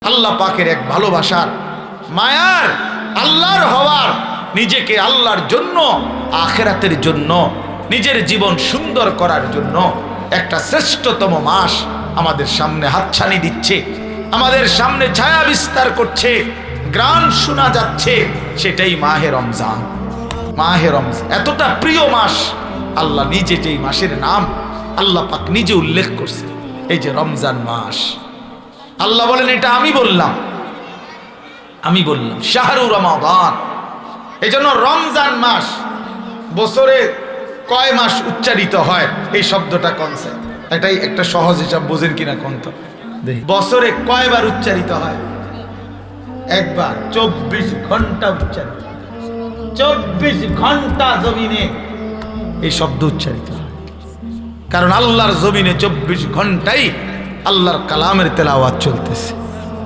আল্লাহ পাকের এক ভালোবাসার মায়ার আল্লাহর হওয়ার নিজেকে আল্লাহর জন্য আখিরাতের জন্য নিজের জীবন সুন্দর করার জন্য একটা শ্রেষ্ঠতম মাস আমাদের সামনে হাতছানি দিচ্ছে, আমাদের সামনে ছায়া বিস্তার করছে, গান শোনা যাচ্ছে, সেটাই মাহে রমজান। মাহে রমজান এতটা প্রিয় মাস, আল্লাহ নিজে যেই মাসের নাম আল্লাহ পাক নিজে উল্লেখ করছে, এই যে রমজান মাস। আল্লাহ বলেন এটা আমি বললাম শাহরু রমাদান। এই জন্য রমজান মাস বছরে কয় মাস উচ্চারিত হয় এই শব্দটা কনসেপ্ট, এটাই একটা সহজ হিসাব, বোঝেন কিনা কোন তো। বছরে কয়বার উচ্চারিত হয়? একবার। 24 ঘন্টা উচ্চারিত, 24 ঘন্টা জমিনে এই শব্দ উচ্চারিত হয়, কারণ আল্লাহর জমিনে 24 ঘন্টাই আল্লাহর কালামের তেলাওয়াত চলতেছে।